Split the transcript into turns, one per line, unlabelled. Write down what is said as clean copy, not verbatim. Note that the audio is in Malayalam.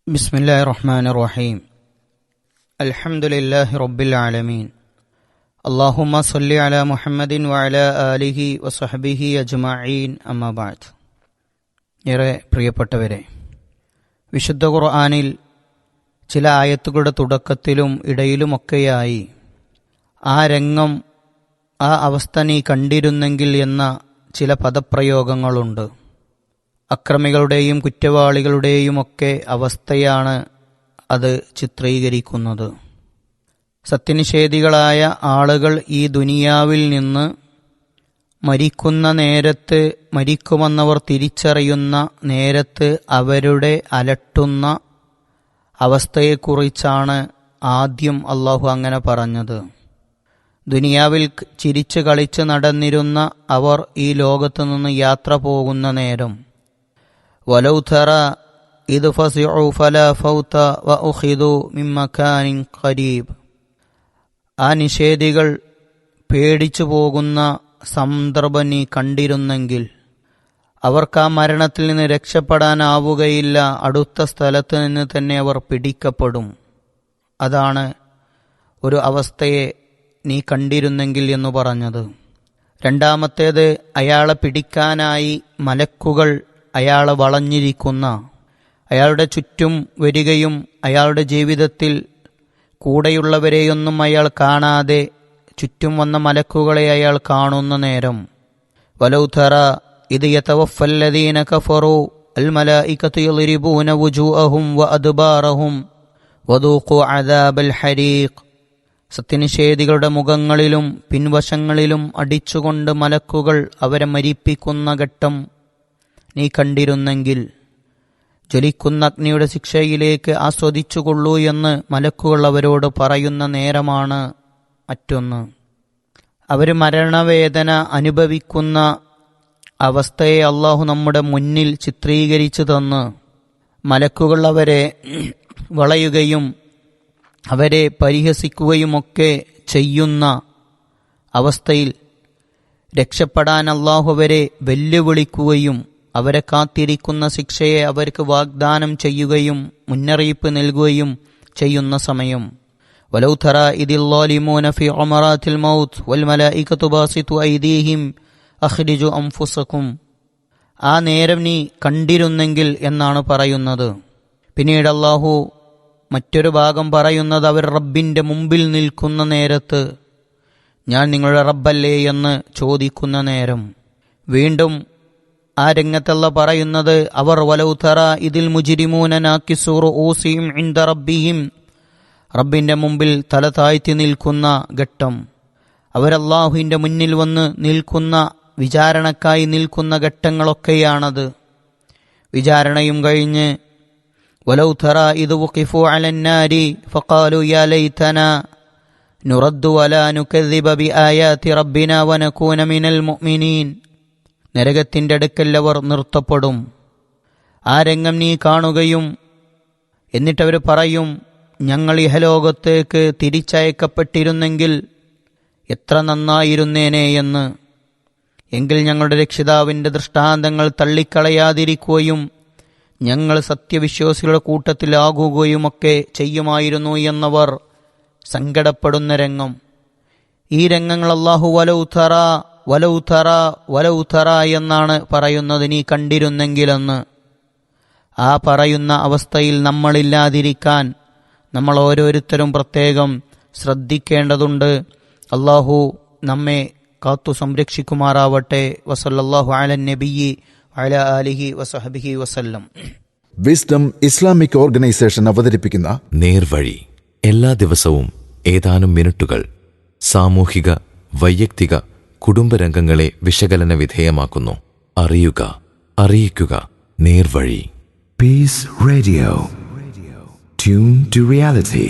ബിസ്മില്ലാഹിർ റഹ്മാനിർ റഹീം. അൽഹംദുലില്ലാഹി റബ്ബിൽ ആലമീൻ. അല്ലാഹുമ്മ സ്വല്ലി അലാ മുഹമ്മദിൻ വഅലാ ആലിഹി വസഹ്ബിഹി അജ്മഈൻ. അമ്മാ ബഅദ്. ഏറെ പ്രിയപ്പെട്ടവരെ, വിശുദ്ധ ഖുർആനിൽ ചില ആയത്തുകളുടെ തുടക്കത്തിലും ഇടയിലുമൊക്കെയായി ആ രംഗം, ആ അവസ്ഥ നീ കണ്ടിരുന്നെങ്കിൽ എന്ന ചില പദപ്രയോഗങ്ങളുണ്ട്. അക്രമികളുടെയും കുറ്റവാളികളുടെയുമൊക്കെ അവസ്ഥയാണ് അത് ചിത്രീകരിക്കുന്നത്. സത്യനിഷേധികളായ ആളുകൾ ഈ ദുനിയാവിൽ നിന്ന് മരിക്കുന്ന നേരത്ത്, മരിക്കുമെന്നവർ തിരിച്ചറിയുന്ന നേരത്ത് അവരുടെ അലട്ടുന്ന അവസ്ഥയെക്കുറിച്ചാണ് ആദ്യം അള്ളാഹു അങ്ങനെ പറഞ്ഞത്. ദുനിയാവിൽ ചിരിച്ചു കളിച്ച് നടന്നിരുന്ന അവർ ഈ ലോകത്തു നിന്ന് യാത്ര പോകുന്ന നേരം, വലൗ തറ ഇദ് ഫസിഉ ഫലാ ഫൗത വഉഖിദു മിൻ മകാനിൻ ഖരീബ്. ആ നിഷേധികൾ പേടിച്ചു പോകുന്ന സന്ദർഭം നീ കണ്ടിരുന്നെങ്കിൽ അവർക്ക് ആ മരണത്തിൽ നിന്ന് രക്ഷപ്പെടാനാവുകയില്ല, അടുത്ത സ്ഥലത്ത് നിന്ന് തന്നെ അവർ പിടിക്കപ്പെടും. അതാണ് ഒരു അവസ്ഥയെ നീ കണ്ടിരുന്നെങ്കിൽ എന്ന് പറഞ്ഞത്. രണ്ടാമത്തേത്, അയാളെ പിടിക്കാനായി മലക്കുകൾ അയാളെ വളഞ്ഞിരിക്കുന്ന, അയാളുടെ ചുറ്റും വരികയും അയാളുടെ ജീവിതത്തിൽ കൂടെയുള്ളവരെയൊന്നും അയാൾ കാണാതെ ചുറ്റും വന്ന മലക്കുകളെ അയാൾ കാണുന്ന നേരം, വലൗ തറ ഇദ് യതവഫല്ലദീന കഫറൂ അൽ മലായികതു യളിബൂന വുജൂഅഹും വഅദ്ബാറഹും വദൂഖു അദാബൽ ഹരീഖ്. സത്യനിഷേധികളുടെ മുഖങ്ങളിലും പിൻവശങ്ങളിലും അടിച്ചുകൊണ്ട് മലക്കുകൾ അവരെ മരിപ്പിക്കുന്ന ഘട്ടം നീ കണ്ടിരുന്നെങ്കിൽ, ജ്വലിക്കുന്ന അഗ്നിയുടെ ശിക്ഷയിലേക്ക് ആസ്വദിച്ചുകൊള്ളൂ എന്ന് മലക്കുകൾ അവരോട് പറയുന്ന നേരമാണ് മറ്റൊന്ന്. അവർ മരണവേദന അനുഭവിക്കുന്ന അവസ്ഥയെ അള്ളാഹു നമ്മുടെ മുന്നിൽ ചിത്രീകരിച്ചു തന്ന് മലക്കുകൾ അവരെ വളയുകയും അവരെ പരിഹസിക്കുകയുമൊക്കെ ചെയ്യുന്ന അവസ്ഥയിൽ രക്ഷപ്പെടാൻ അള്ളാഹു അവരെ വെല്ലുവിളിക്കുകയും അവരെ കാത്തിരിക്കുന്ന ശിക്ഷയെ അവർക്ക് വാഗ്ദാനം ചെയ്യുകയും മുന്നറിയിപ്പ് നൽകുകയും ചെയ്യുന്ന സമയം, വലൗ തറാ ഇദിൽ ളാലിമൂന ഫീ ഉമറാത്തിൽ മൗത്ത് വൽ മലായികതു ബാസിതു ഐദീഹിം അഖ്രിജു അൻഫുസകും. ആ നേരം നീ കണ്ടിരുന്നെങ്കിൽ എന്നാണ് പറയുന്നത്. പിന്നീട് അല്ലാഹു മറ്റൊരു ഭാഗം പറയുന്നത്, അവർ റബ്ബിൻ്റെ മുമ്പിൽ നിൽക്കുന്ന നേരത്ത്, ഞാൻ നിങ്ങളുടെ റബ്ബല്ലേ എന്ന് ചോദിക്കുന്ന നേരം. വീണ്ടും ആ രംഗത്തല്ല പറയുന്നത്, അവർ വലൗ തറ ഇതിൽ മുജ്രിമൂന നാകിസു റൂസിഹിം ഇൻദ റബ്ബിഹിം, റബ്ബിൻ്റെ മുമ്പിൽ തല താഴ്ത്തി നിൽക്കുന്ന ഘട്ടം. അവരല്ലാഹുവിൻ്റെ മുന്നിൽ വന്ന് നിൽക്കുന്ന, വിചാരണക്കായി നിൽക്കുന്ന ഘട്ടങ്ങളൊക്കെയാണത്. വിചാരണയും കഴിഞ്ഞ് വലൗ തറ ഇദ് വഖിഫു അലന്നാരി ഫഖാലു യാ ലൈതനാ നുറദ്ദു വലാ നുകദ്ദിബ ബിആയാതി റബ്ബിനാ വനകൂന മിനൽ മുഅ്മിനീൻ. നരകത്തിൻ്റെ അടുക്കൽ അവർ നിർത്തപ്പെടും. ആ രംഗം നീ കാണുകയും എന്നിട്ടവർ പറയും, ഞങ്ങൾ ഇഹലോകത്തേക്ക് തിരിച്ചയക്കപ്പെട്ടിരുന്നെങ്കിൽ എത്ര നന്നായിരുന്നേനെ എന്ന്. എങ്കിൽ ഞങ്ങളുടെ രക്ഷിതാവിൻ്റെ ദൃഷ്ടാന്തങ്ങൾ തള്ളിക്കളയാതിരിക്കുകയും ഞങ്ങൾ സത്യവിശ്വാസികളുടെ കൂട്ടത്തിലാകുകയുമൊക്കെ ചെയ്യുമായിരുന്നു എന്നവർ സങ്കടപ്പെടുന്ന രംഗം. ഈ രംഗങ്ങൾ അല്ലാഹു വലൗ തറ വലൗ തറ വലൗ തറ എന്നാണ് പറയുന്നത്, നീ കണ്ടിരുന്നെങ്കിലെന്ന്. ആ പറയുന്ന അവസ്ഥയിൽ നമ്മളില്ലാതിരിക്കാൻ നമ്മൾ ഓരോരുത്തരും പ്രത്യേകം ശ്രദ്ധിക്കേണ്ടതുണ്ട്. അല്ലാഹു നമ്മെ കാത്തു സംരക്ഷിക്കുമാറാവട്ടെ. വസല്ലല്ലാഹു അലൻ നബിയ്യി വഅലാ ആലിഹി വസഹ്ബിഹി വസല്ലം.
വിസ്ഡം ഇസ്ലാമിക് ഓർഗനൈസേഷൻ അവതരിപ്പിക്കുന്ന
നേർവഴി എല്ലാ ദിവസവും ഏതാനും മിനിറ്റുകൾ സാമൂഹിക, വൈയക്തിക, കുടുംബരംഗങ്ങളെ വിശകലന വിധേയമാക്കുന്നു. അറിയുക, അറിയിക്കുക. നേർവഴി.
Peace Radio. Tune to reality.